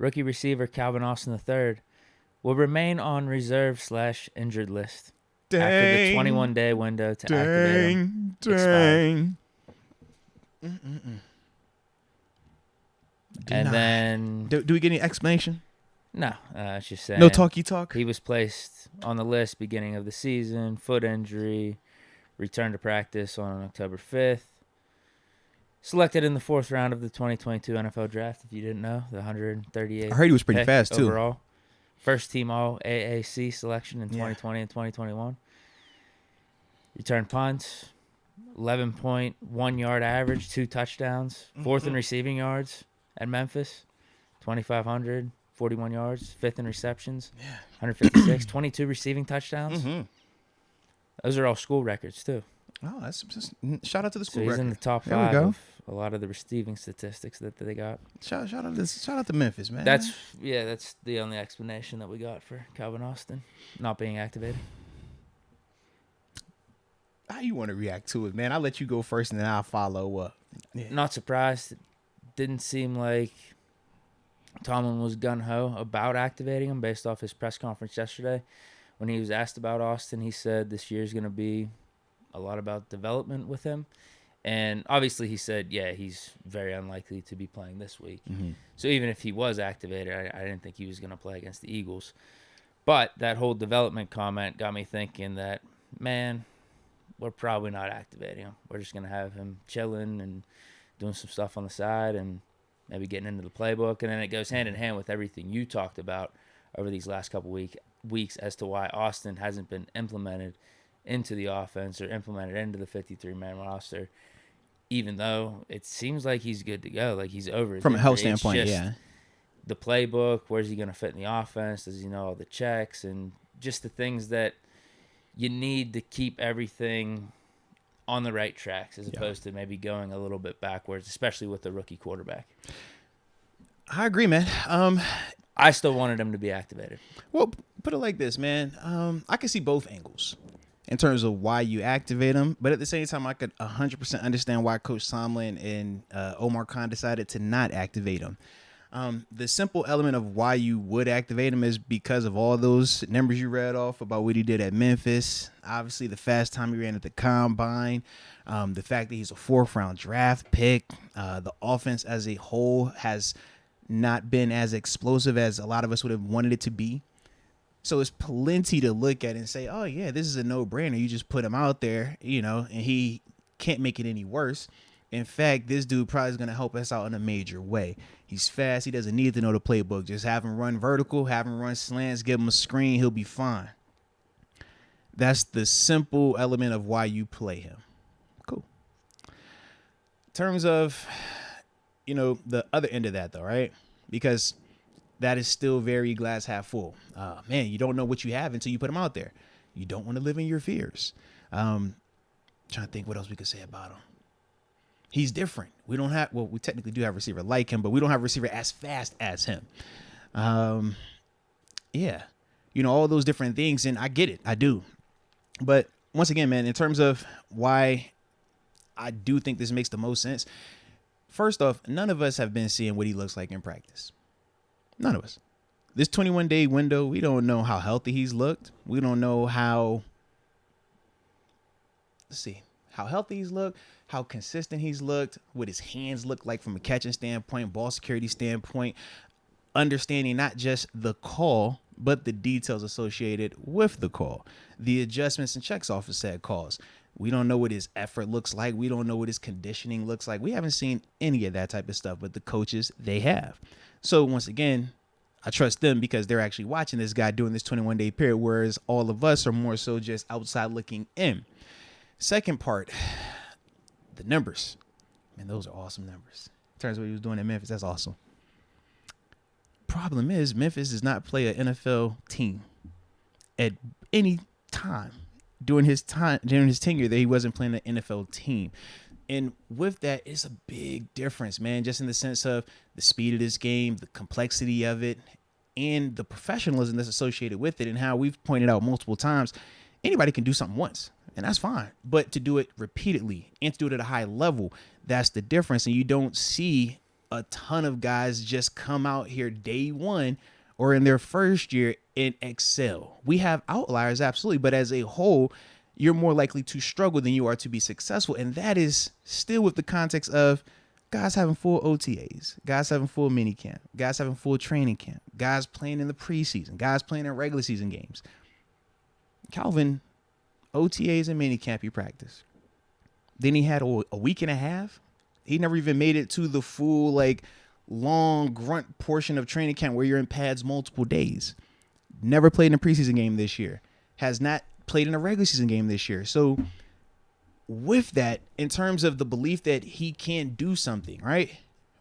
Rookie receiver Calvin Austin III will remain on reserve/injured list after the 21-day window to activate him expired. And then... Do we get any explanation? No, it's just saying... No talky talk? He was placed on the list beginning of the season, foot injury, returned to practice on October 5th. Selected in the 4th round of the 2022 NFL Draft, if you didn't know, the 138th. I heard he was pretty fast, too. Overall. First team all AAC selection in 2020 and 2021. Return punts, 11.1 yard average, 2 touchdowns, 4th in receiving yards at Memphis, 2,500, 41 yards, 5th in receptions, 156, 22 receiving touchdowns. Those are all school records, too. Oh, that's just, shout out to the school. So he's record. in the top 5 of a lot of the receiving statistics that they got. Shout out to Memphis, man. That's the only explanation that we got for Calvin Austin not being activated. How you want to react to it, man? I'll let you go first, and then I'll follow up. Yeah. Not surprised. It didn't seem like Tomlin was gung-ho about activating him based off his press conference yesterday. When he was asked about Austin, he said this year's going to be a lot about development with him. And obviously he said, he's very unlikely to be playing this week. So even if he was activated, I didn't think he was going to play against the Eagles. But that whole development comment got me thinking that, man, we're probably not activating him. We're just going to have him chilling and doing some stuff on the side and maybe getting into the playbook. And then it goes hand in hand with everything you talked about over these last couple weeks as to why Austin hasn't been implemented into the offense or implemented into the 53-man roster, even though it seems like he's good to go. Like he's over it. From a health standpoint, yeah. The playbook, where's he going to fit in the offense? Does he know all the checks? And just the things that you need to keep everything on the right tracks as opposed to maybe going a little bit backwards, especially with the rookie quarterback. I agree, man. I still wanted him to be activated. Well, put it like this, man. I can see both angles in terms of why you activate him, but at the same time, I could 100% understand why Coach Tomlin and Omar Khan decided to not activate him. The simple element of why you would activate him is because of all those numbers you read off about what he did at Memphis. Obviously, the fast time he ran at the combine, the fact that he's a 4th round draft pick, the offense as a whole has not been as explosive as a lot of us would have wanted it to be. So it's plenty to look at and say, oh, yeah, this is a no-brainer. You just put him out there, and he can't make it any worse. In fact, this dude probably is going to help us out in a major way. He's fast. He doesn't need to know the playbook. Just have him run vertical, have him run slants, give him a screen. He'll be fine. That's the simple element of why you play him. Cool. In terms of, the other end of that, though, right? Because that is still very glass half full. Man, you don't know what you have until you put him out there. You don't want to live in your fears. Trying to think what else we could say about him. He's different. We technically do have a receiver like him, but we don't have a receiver as fast as him. All those different things, and I get it. I do. But once again, man, in terms of why I do think this makes the most sense, first off, none of us have been seeing what he looks like in practice. None of us. This 21-day window, we don't know how healthy he's looked. We don't know how healthy he's looked, how consistent he's looked, what his hands look like from a catching standpoint, ball security standpoint, understanding not just the call, but the details associated with the call, the adjustments and checks off of said calls. We don't know what his effort looks like. We don't know what his conditioning looks like. We haven't seen any of that type of stuff, but the coaches, they have. So once again, I trust them because they're actually watching this guy doing this 21-day period, whereas all of us are more so just outside looking in. Second part, the numbers. Man, those are awesome numbers. In terms of what he was doing in Memphis, that's awesome. Problem is, Memphis does not play an NFL team at any time during his tenure that he wasn't playing an NFL team. And with that, it's a big difference, man, just in the sense of the speed of this game, the complexity of it, and the professionalism that's associated with it, and how we've pointed out multiple times, anybody can do something once, and that's fine. But to do it repeatedly and to do it at a high level, that's the difference. And you don't see a ton of guys just come out here day one or in their first year and excel. We have outliers, absolutely, but as a whole, you're more likely to struggle than you are to be successful. And that is still with the context of guys having full OTAs, guys having full mini camp, guys having full training camp, guys playing in the preseason, guys playing in regular season games. Calvin, OTAs and mini camp, he practiced. Then he had a week and a half. He never even made it to the full, like, long grunt portion of training camp where you're in pads multiple days. Never played in a preseason game this year. Has not played in a regular season game this year. So with that, in terms of the belief that he can do something, right?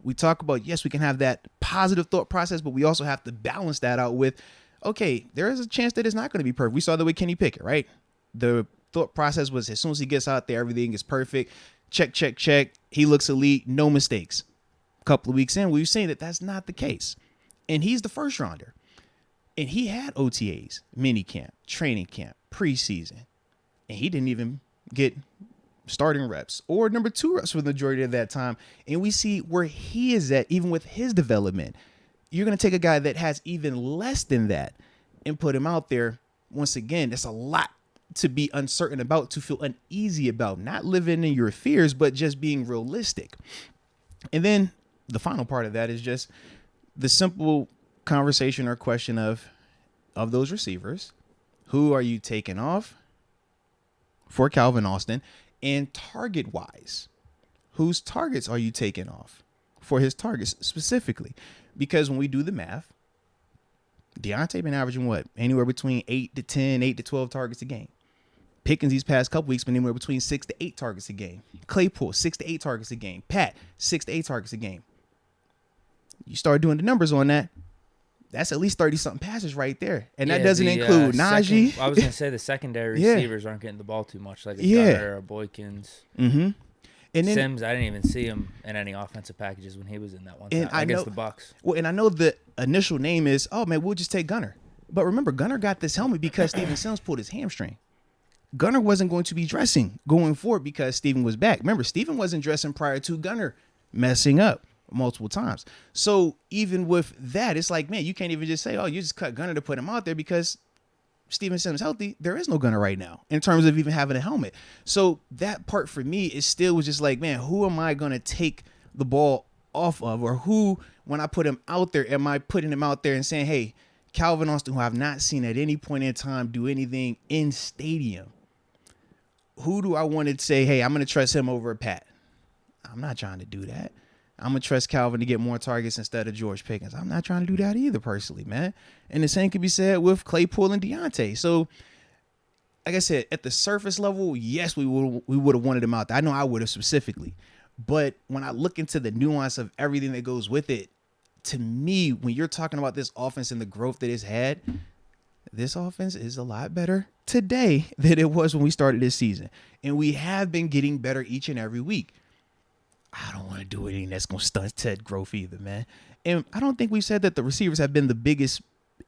We talk about, yes, we can have that positive thought process, but we also have to balance that out with, okay, there is a chance that it's not going to be perfect. We saw that with Kenny Pickett, right? The thought process was as soon as he gets out there, everything is perfect. Check, check, check. He looks elite. No mistakes. A couple of weeks in, we were saying that that's not the case. And he's the first rounder. And he had OTAs, mini camp, training camp, preseason. And he didn't even get starting reps or number 2 reps for the majority of that time. And we see where he is at, even with his development. You're going to take a guy that has even less than that and put him out there. Once again, that's a lot to be uncertain about, to feel uneasy about, not living in your fears, but just being realistic. And then the final part of that is just the simple conversation or question of those receivers, who are you taking off for Calvin Austin? And target wise, whose targets are you taking off for his targets specifically? Because when we do the math, Deontay been averaging what? Anywhere between 8 to 10, 8 to 12 targets a game. Pickens these past couple weeks been anywhere between 6 to 8 targets a game. Claypool, 6 to 8 targets a game. Pat, 6 to 8 targets a game. You start doing the numbers on that, that's at least 30-something passes right there. And that doesn't include Najee. I was going to say the secondary receivers aren't getting the ball too much, like a Gunner or Boykins. Mm-hmm. And then Sims, I didn't even see him in any offensive packages when he was in that one time against the Bucs. Well, and I know the initial name is, oh, man, we'll just take Gunner. But remember, Gunner got this helmet because Steven Sims pulled his hamstring. Gunner wasn't going to be dressing going forward because Steven was back. Remember, Steven wasn't dressing prior to Gunner messing up multiple times. So even with that, it's like, man, you can't even just say, oh, you just cut Gunner to put him out there because Steven Sims healthy. There is no Gunner right now in terms of even having a helmet. So that part for me is still was just like, man, who am I going to take the ball off of? Or who, when I put him out there, am I putting him out there and saying, hey, Calvin Austin, who I've not seen at any point in time do anything in stadium, who do I want to say, hey, I'm going to trust him over Pat? I'm not trying to do that. I'm going to trust Calvin to get more targets instead of George Pickens. I'm not trying to do that either, personally, man. And the same can be said with Claypool and Deontay. So, like I said, at the surface level, yes, we would have wanted him out there. I know I would have specifically. But when I look into the nuance of everything that goes with it, to me, when you're talking about this offense and the growth that it's had, this offense is a lot better today than it was when we started this season. And we have been getting better each and every week. I don't want to do anything that's going to stunt Ted growth either, man. And I don't think we've said that the receivers have been the biggest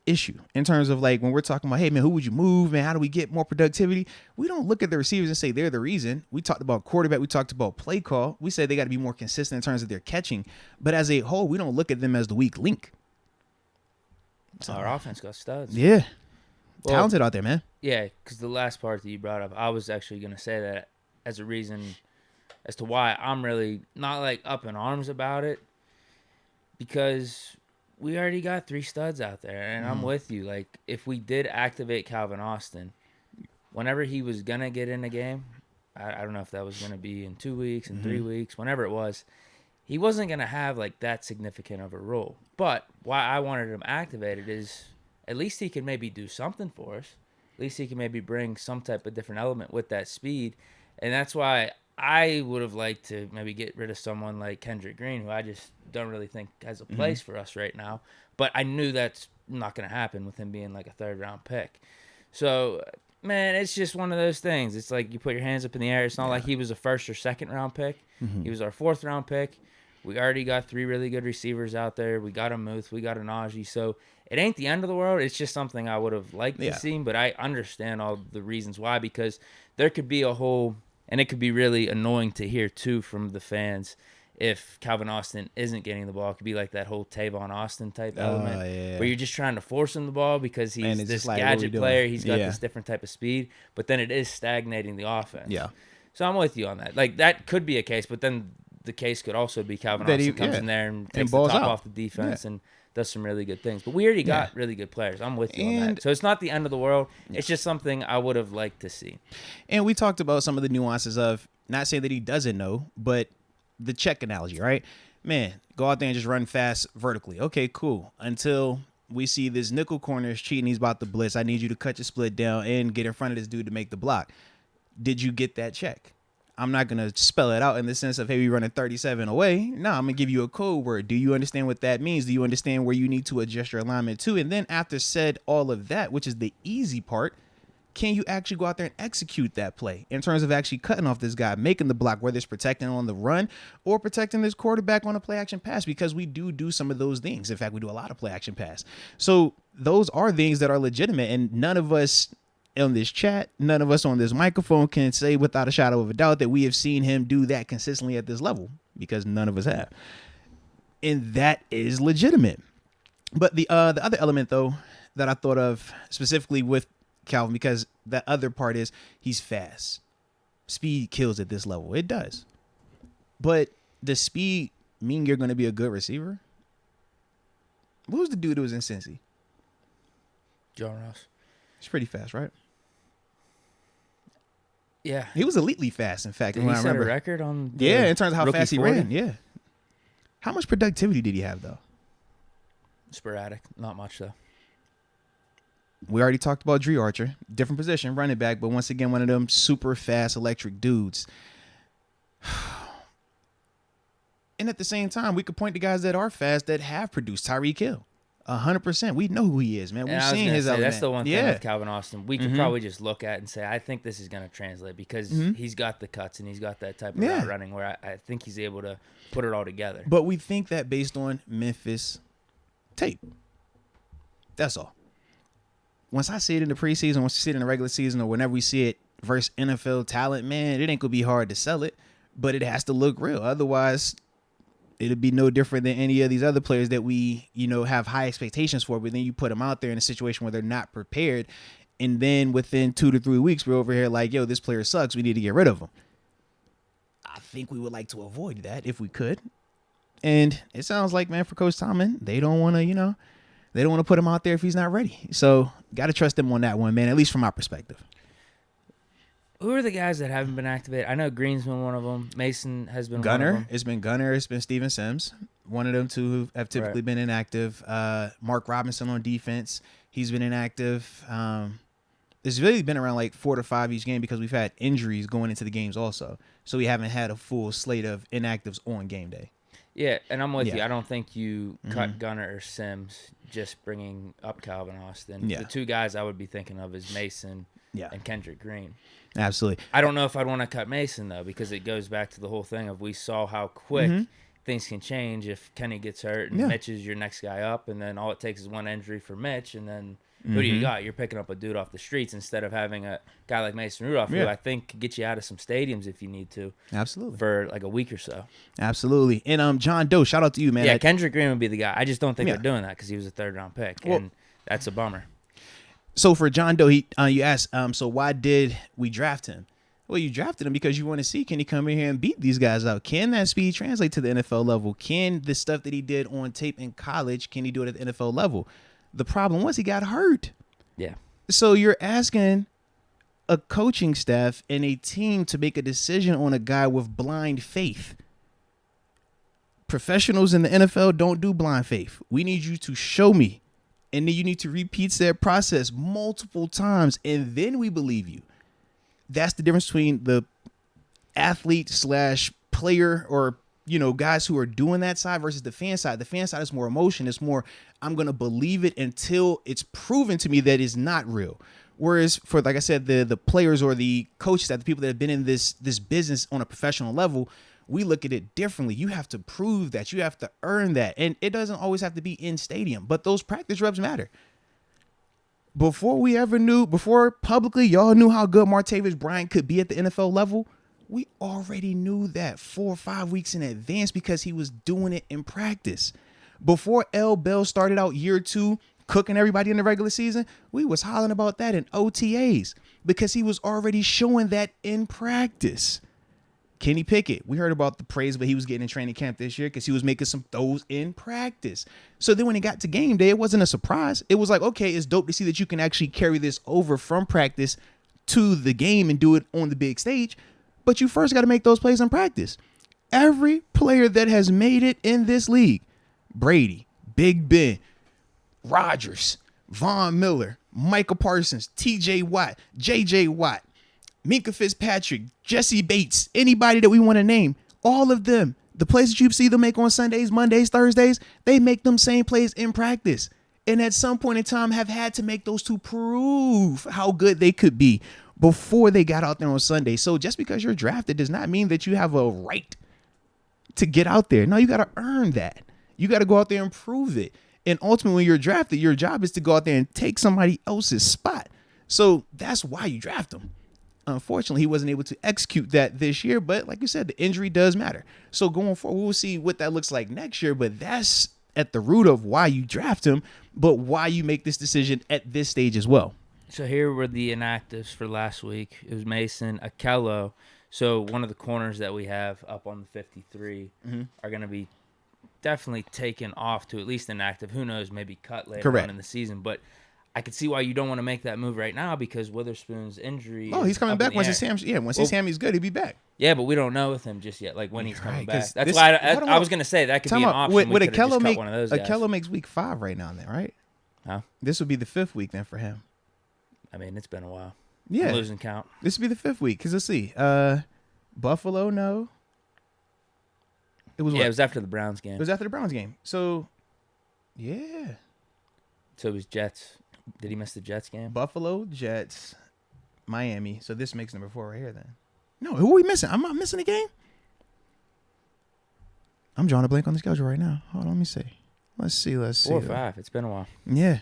issue in terms of like when we're talking about, hey, man, who would you move, man? How do we get more productivity? We don't look at the receivers and say they're the reason. We talked about quarterback. We talked about play call. We said they got to be more consistent in terms of their catching. But as a whole, we don't look at them as the weak link. So, our offense got studs. Yeah. Well, talented out there, man. Yeah, because the last part that you brought up, I was actually going to say that as a reason as to why I'm really not like up in arms about it, because we already got 3 studs out there, and I'm with you. Like, if we did activate Calvin Austin, whenever he was going to get in the game, I don't know if that was going to be in 2 weeks, in 3 weeks, whenever it was, he wasn't going to have like that significant of a role. But why I wanted him activated is at least he can maybe do something for us. At least he can maybe bring some type of different element with that speed. And that's why I would have liked to maybe get rid of someone like Kendrick Green, who I just don't really think has a place for us right now. But I knew that's not going to happen with him being like a 3rd-round pick. So, man, it's just one of those things. It's like you put your hands up in the air. It's not like he was a 1st or 2nd-round pick. He was our 4th-round pick. We already got 3 really good receivers out there. We got a Muth. We got a Najee. So it ain't the end of the world. It's just something I would have liked to see. But I understand all the reasons why, because there could be a whole – and it could be really annoying to hear, too, from the fans, if Calvin Austin isn't getting the ball. It could be like that whole Tavon Austin type element yeah. where you're just trying to force him the ball because he's it's this just like, what we gadget doing? player. He's got Yeah. this different type of speed, but then it is stagnating the offense. Yeah. So I'm with you on that. Like, that could be a case, but then the case could also be Calvin That Austin comes in there and takes the balls top out. off the defense and does some really good things. But we already got really good players. I'm with you on And- that. So it's not the end of the world. It's just something I would have liked to see. And we talked about some of the nuances of, not saying that he doesn't know, but the check analogy, right? Man, go out there and just run fast vertically. Okay, cool. Until we see this nickel corner is cheating, he's about to blitz. I need you to cut your split down and get in front of this dude to make the block. Did you get that check? I'm not going to spell it out in the sense of, hey, we running 37 away. No, I'm going to give you a code word. Do you understand what that means? Do you understand where you need to adjust your alignment to? And then after said all of that, which is the easy part, can you actually go out there and execute that play in terms of actually cutting off this guy, making the block, whether it's protecting on the run or protecting this quarterback on a play action pass, because we do some of those things. In fact, we do a lot of play action pass. So those are things that are legitimate, and none of us on this chat, none of us on this microphone can say without a shadow of a doubt that we have seen him do that consistently at this level, because none of us have. And that is legitimate. But the other element, though, that I thought of specifically with Calvin, because that other part is he's fast. Speed kills at this level. It does. But does speed mean you're going to be a good receiver? What was the dude who was in Cincy? John Ross. He's pretty fast, right? Yeah. He was elitely fast, in fact. Did he set a record on in terms of how rookie fast he 40? ran. Yeah. How much productivity did he have, though? Sporadic. Not much, though. We already talked about Dre Archer. Different position, running back, but once again, one of them super fast electric dudes. And at the same time, we could point to guys that are fast that have produced. Tyreek Hill. 100%. We know who he is, man. We've seen his element. That's the one thing with Calvin Austin. We could probably just look at and say, I think this is going to translate, because he's got the cuts and he's got that type of route running where I think he's able to put it all together. But we think that based on Memphis tape. That's all. Once I see it in the preseason, once we see it in the regular season, or whenever we see it versus NFL talent, man, it ain't going to be hard to sell it, but it has to look real. Otherwise, it'll be no different than any of these other players that we, have high expectations for, but then you put them out there in a situation where they're not prepared, and then within 2 to 3 weeks, we're over here like, yo, this player sucks, we need to get rid of him. I think we would like to avoid that if we could. And it sounds like, man, for Coach Tomlin, they don't want to, they don't want to put him out there if he's not ready. So got to trust them on that one, man, at least from my perspective. Who are the guys that haven't been activated? I know Green's been one of them. Mason has been Gunner. one of them. It's been Gunner. It's been Steven Sims. One of them two who have typically been inactive. Mark Robinson on defense. He's been inactive. It's really been around like 4 to 5 each game because we've had injuries going into the games also. So we haven't had a full slate of inactives on game day. Yeah, and I'm with you. I don't think you cut Gunner or Sims just bringing up Calvin Austin. Yeah. The two guys I would be thinking of is Mason and Kendrick Green. Absolutely. I don't know if I'd want to cut Mason, though, because it goes back to the whole thing of we saw how quick things can change if Kenny gets hurt and Mitch is your next guy up, and then all it takes is one injury for Mitch, and then who do you got? You're picking up a dude off the streets instead of having a guy like Mason Rudolph, who I think could get you out of some stadiums if you need to. Absolutely. For like a week or so. Absolutely. And John Doe, shout out to you, man. Yeah, Kendrick Green would be the guy. I just don't think they're doing that because he was a third-round pick, and that's a bummer. So for John Doe, you asked, so why did we draft him? Well, you drafted him because you want to see, can he come in here and beat these guys out? Can that speed translate to the NFL level? Can the stuff that he did on tape in college, can he do it at the NFL level? The problem was he got hurt. Yeah. So you're asking a coaching staff and a team to make a decision on a guy with blind faith. Professionals in the NFL don't do blind faith. We need you to show me. And then you need to repeat that process multiple times, and then we believe you. That's the difference between the athlete / player or, guys who are doing that side versus the fan side. The fan side is more emotion. It's more, I'm going to believe it until it's proven to me that it's not real. Whereas for, like I said, the players or the coaches, the people that have been in this business on a professional level, we look at it differently. You have to prove that. You have to earn that. And it doesn't always have to be in stadium, but those practice reps matter. Before publicly y'all knew how good Martavis Bryant could be at the NFL level, We already knew that 4 or 5 weeks in advance because he was doing it in practice. Before L. Bell started out year 2 cooking everybody in the regular season, we was hollering about that in OTAs because he was already showing that in practice. Kenny Pickett, we heard about the praise that he was getting in training camp this year because he was making some throws in practice. So then when it got to game day, it wasn't a surprise. It was like, okay, it's dope to see that you can actually carry this over from practice to the game and do it on the big stage. But you first got to make those plays in practice. Every player that has made it in this league, Brady, Big Ben, Rodgers, Von Miller, Michael Parsons, TJ Watt, JJ Watt, Minka Fitzpatrick, Jesse Bates, anybody that we want to name, all of them, the plays that you see them make on Sundays, Mondays, Thursdays, they make them same plays in practice. And at some point in time have had to make those to prove how good they could be before they got out there on Sunday. So just because you're drafted does not mean that you have a right to get out there. No, you got to earn that. You got to go out there and prove it. And ultimately, when you're drafted, your job is to go out there and take somebody else's spot. So that's why you draft them. Unfortunately, he wasn't able to execute that this year. But like you said, the injury does matter. So going forward, we'll see what that looks like next year. But that's at the root of why you draft him, but why you make this decision at this stage as well. So here were the inactives for last week. It was Mason, Akello. So one of the corners that we have up on the 53 are going to be definitely taken off to at least inactive. Who knows, maybe cut later on in the season. But I could see why you don't want to make that move right now because Witherspoon's injury. Oh, he's coming back once his ham's his hammy's good. He'll be back. Yeah, but we don't know with him just yet, like when he's coming back. That's why I was going to say that could be an option. Would Akello make one of those guys. Akello makes week 5 right now, then, right? Huh? This would be the 5th week then for him. I mean, it's been a while. Yeah, I'm losing count. This would be the 5th week because let's see, Buffalo, no. It was it was after the Browns game. It was after the Browns game. So, yeah. So it was Jets. Did he miss the Jets game? Buffalo, Jets, Miami. So this makes number 4 right here then. No, who are we missing? I'm not missing a game. I'm drawing a blank on the schedule right now. Hold on, let me see. Let's see. 4 or 5. It's been a while. Yeah.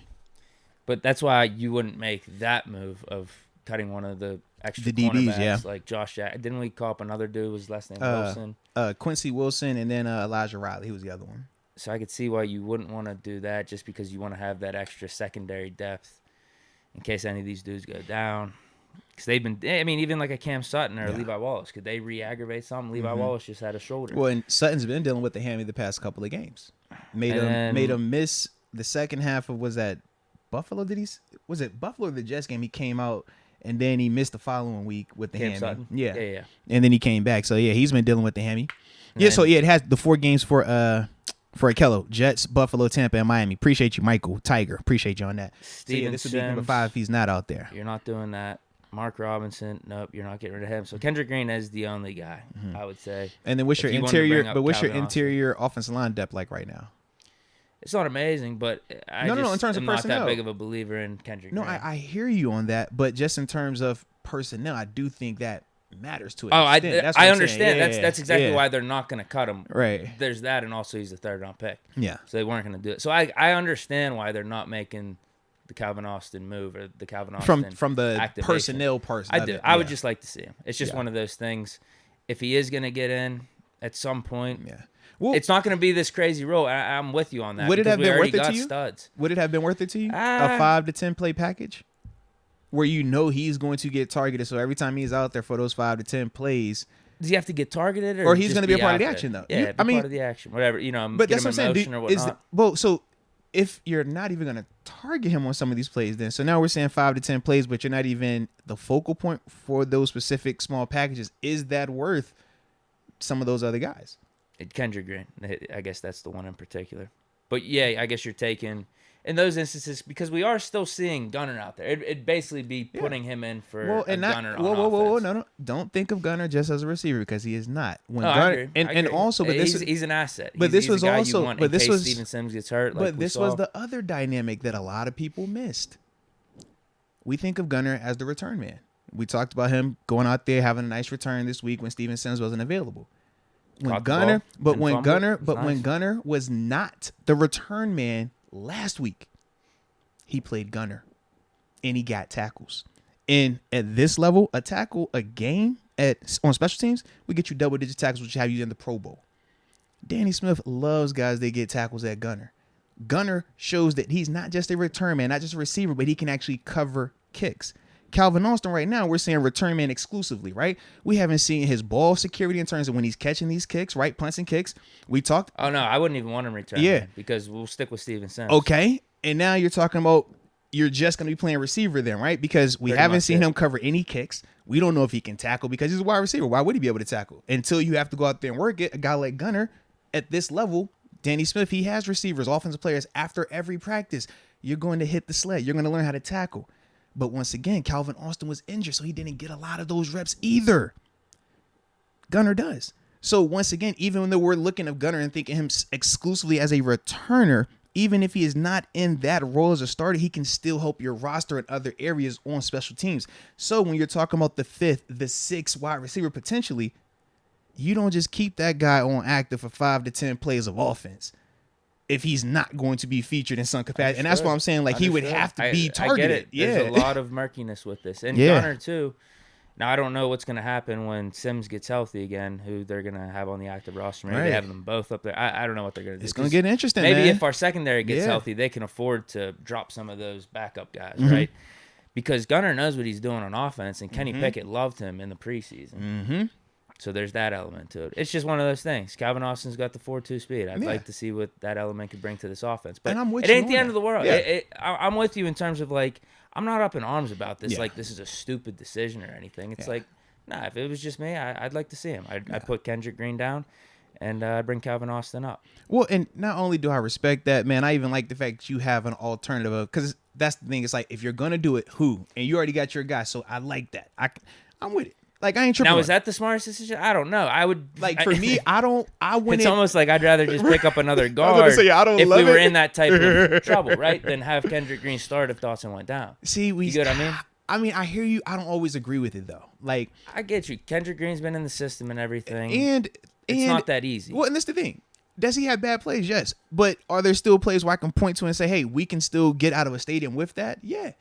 But that's why you wouldn't make that move of cutting one of the extra DBs, yeah. Like Josh Jack. Didn't we call up another dude? Was his last name Wilson? Quincy Wilson, and then Elijah Riley. He was the other one. So I could see why you wouldn't want to do that just because you want to have that extra secondary depth in case any of these dudes go down. Because they've been, I mean, even like a Cam Sutton or Levi Wallace, could they re-aggravate something? Levi Wallace just had a shoulder. Well, and Sutton's been dealing with the hammy the past couple of games. Made him miss the second half of, was that Buffalo? Was it Buffalo or the Jets game? He came out and then he missed the following week with the Cam hammy. Sutton? Yeah. And then he came back. So yeah, he's been dealing with the hammy. And yeah. So yeah, it has the 4 games for Akello, Jets, Buffalo, Tampa, and Miami. Appreciate you, Michael Tiger. Appreciate you on that. So yeah, this would be number 5 if he's not out there. You're not doing that. Mark Robinson, nope, you're not getting rid of him. So Kendrick Green is the only guy, I would say. And then what's your interior offensive line depth like right now? It's not amazing, but no, in terms of personnel, not that big of a believer in Kendrick Green. No, I hear you on that, but just in terms of personnel, I do think that matters to it. Oh, I understand. That's exactly why they're not going to cut him. Right. There's that, and also he's a 3rd-round pick. Yeah. So they weren't going to do it. So I understand why they're not making the Calvin Austin move or the Calvin Austin from the activation. personnel part. I do. I would just like to see him. It's just one of those things. If he is going to get in at some point, well, it's not going to be this crazy role. I'm with you on that. Would it have been worth it to you? Studs. Would it have been worth it to you? A 5 to 10 play package where you know he's going to get targeted. So every time he's out there for those 5 to 10 plays, does he have to get targeted, or he's going to be a part of the action though? Yeah, part of the action, whatever. But that's what I'm saying. Or whatnot. So if you're not even going to target him on some of these plays, then so now we're saying 5 to 10 plays, but you're not even the focal point for those specific small packages. Is that worth some of those other guys? Kendrick Green, I guess that's the one in particular. But yeah, I guess you're taking in those instances because we are still seeing Gunner out there. It'd basically be putting him in for Gunner on offense. No, don't think of Gunner just as a receiver because he is not. When Gunner, I agree. And also, but he's an asset. But this was also, but this was Steven Sims gets hurt. But this was the other dynamic that a lot of people missed. We think of Gunner as the return man. We talked about him going out there having a nice return this week when Steven Sims wasn't available. When Gunner was not the return man last week, he played Gunner and he got tackles. And at this level, a tackle a game on special teams, we get you double-digit tackles, which have you in the Pro Bowl. Danny Smith loves guys that get tackles at gunner. Gunner shows that he's not just a return man, not just a receiver, but he can actually cover kicks. Calvin Austin right now, we're seeing return man exclusively, right? We haven't seen his ball security in terms of when he's catching these kicks, right? Punts and kicks. We talked. Oh, no, I wouldn't even want him return. Yeah. Man, because we'll stick with Steven Sims. Okay. And now you're talking about you're just going to be playing receiver then, right? Because we haven't seen him cover any kicks. We don't know if he can tackle because he's a wide receiver. Why would he be able to tackle? Until you have to go out there and work it. A guy like Gunner at this level, Danny Smith, he has receivers, offensive players after every practice. You're going to hit the sled. You're going to learn how to tackle. But once again, Calvin Austin was injured, so he didn't get a lot of those reps either. Gunner does. So once again, even though we're looking at Gunner and thinking him exclusively as a returner, even if he is not in that role as a starter, he can still help your roster in other areas on special teams. So when you're talking about the 5th, the 6th wide receiver potentially, you don't just keep that guy on active for 5 to 10 plays of offense if he's not going to be featured in some capacity. And that's why I'm saying, like, he would have to be targeted. I get it. Yeah. There's a lot of murkiness with this. And Gunner, too. Now, I don't know what's going to happen when Sims gets healthy again, who they're going to have on the active roster. Maybe they have them both up there. I don't know what they're going to do. It's going to get interesting, maybe man. if our secondary gets healthy, they can afford to drop some of those backup guys, right? Because Gunner knows what he's doing on offense, and Kenny Pickett loved him in the preseason. So there's that element to it. It's just one of those things. Calvin Austin's got the 4.2 speed. I'd like to see what that element could bring to this offense. But it ain't the end of the world. Yeah. I'm with you in terms of, like, I'm not up in arms about this. Like, this is a stupid decision or anything. It's like, nah, if it was just me, I'd like to see him. I'd put Kendrick Green down and bring Calvin Austin up. Well, and not only do I respect that, man, I even like the fact that you have an alternative. Because that's the thing. It's like, if you're going to do it, who? And you already got your guy. So I like that. I'm with it. Like, I ain't tripping. Now, is that the smartest decision? I don't know. I would like for me. I wouldn't. It's almost like I'd rather just pick up another guard if we were in that type of trouble, right? Than have Kendrick Green start if Dawson went down. See, you get what I mean? I mean, I hear you. I don't always agree with it though. Like, I get you. Kendrick Green's been in the system and everything, and it's not that easy. Well, and that's the thing. Does he have bad plays? Yes, but are there still plays where I can point to and say, "Hey, we can still get out of a stadium with that"? Yeah.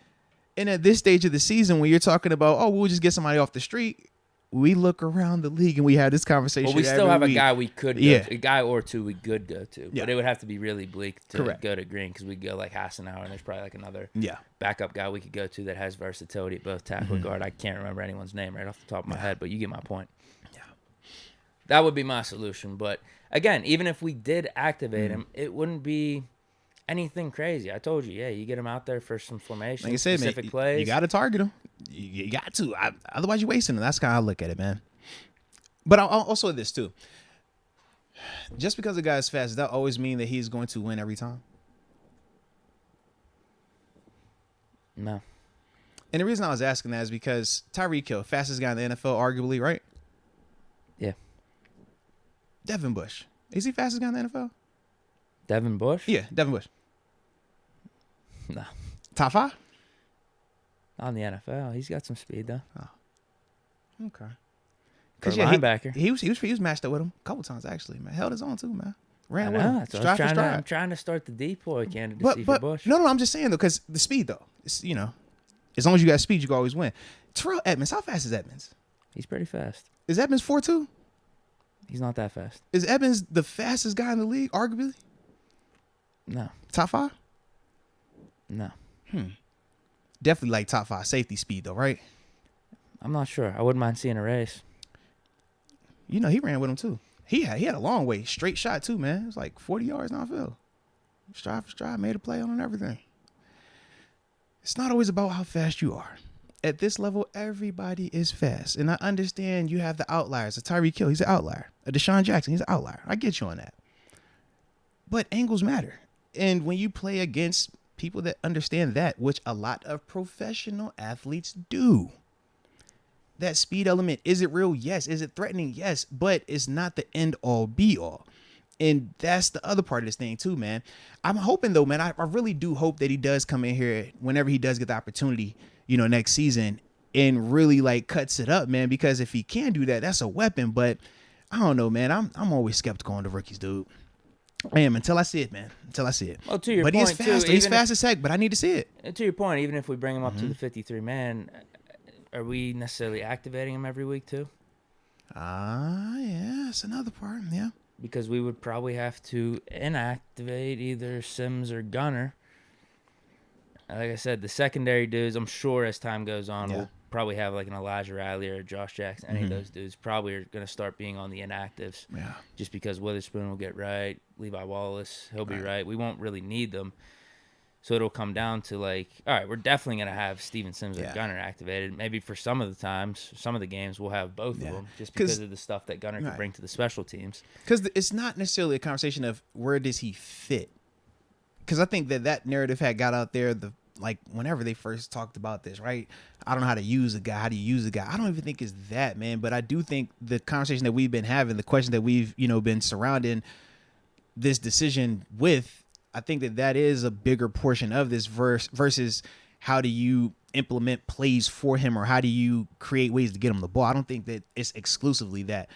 And at this stage of the season, when you're talking about, oh, we'll just get somebody off the street. We look around the league and we have this conversation. Well, we still have a guy we could go to, a guy or two we could go to. Yeah. But it would have to be really bleak to go to Green because we go like Hassenauer and there's probably like another backup guy we could go to that has versatility at both tackle and guard. I can't remember anyone's name right off the top of my head, but you get my point. Yeah. That would be my solution. But again, even if we did activate him, it wouldn't be anything crazy. I told you, you get him out there for some formation, like I said, specific man, plays. You got to target him. You got to. Otherwise, you're wasting him. That's kind of how I look at it, man. But I'll also this, too. Just because a guy's fast, does that always mean that he's going to win every time? No. And the reason I was asking that is because Tyreek Hill, fastest guy in the NFL, arguably, right? Yeah. Devin Bush. Is he fastest guy in the NFL? Devin Bush? Yeah, Devin Bush. No. Top 5? Not in the NFL. He's got some speed, though. Oh. Okay. For a linebacker. He was matched up with him a couple times, actually, man. Held his own, too, man. Ran with him. I'm trying to start the depoy candidacy for Bush. No, I'm just saying, though, because the speed, though. It's, as long as you got speed, you can always win. Terrell Edmonds, how fast is Edmonds? He's pretty fast. Is Edmonds 4.2? He's not that fast. Is Edmonds the fastest guy in the league, arguably? No. Top 5? No. Definitely like top 5 safety speed, though, right? I'm not sure. I wouldn't mind seeing a race. He ran with him, too. He had a long way. Straight shot, too, man. It was like 40 yards downfield. Stride for stride, made a play on and everything. It's not always about how fast you are. At this level, everybody is fast. And I understand you have the outliers. A Tyreek Hill, he's an outlier. A Deshaun Jackson, he's an outlier. I get you on that. But angles matter. And when you play against people that understand that, which a lot of professional athletes do, that speed element, is it real? Yes. Is it threatening? Yes. But it's not the end all be all. And that's the other part of this thing too, man. I'm hoping though, man, I really do hope that he does come in here whenever he does get the opportunity, next season and really like cuts it up, man, because if he can do that, that's a weapon. But I don't know, man. I'm always skeptical on the rookies, dude. I am until I see it, man. Until I see it. Well, to your but point, he's fast. He's fast as heck, but I need to see it. And to your point, even if we bring him up to the 53 man, are we necessarily activating him every week too? Yeah, that's another part. Yeah. because we would probably have to inactivate either Sims or Gunner. Like I said, the secondary dudes, I'm sure as time goes on, Yeah. we'll probably have like an Elijah Riley or Josh Jackson. Any of those dudes probably are going to start being on the inactives Yeah. just because Witherspoon will get right. Levi Wallace, he'll be right. We won't really need them. So it'll come down to like, all right, we're definitely going to have Steven Sims or Gunner activated. Maybe for some of the times, some of the games, we'll have both of them just because of the stuff that Gunner can bring to the special teams. Because it's not necessarily a conversation of where does he fit. Because I think that narrative had got out there whenever they first talked about this, right? I don't know how to use a guy. How do you use a guy? I don't even think it's that, man. But I do think the conversation that we've been having, the question that we've, been surrounding this decision with, I think that is a bigger portion of this versus how do you implement plays for him or how do you create ways to get him the ball. I don't think that it's exclusively that.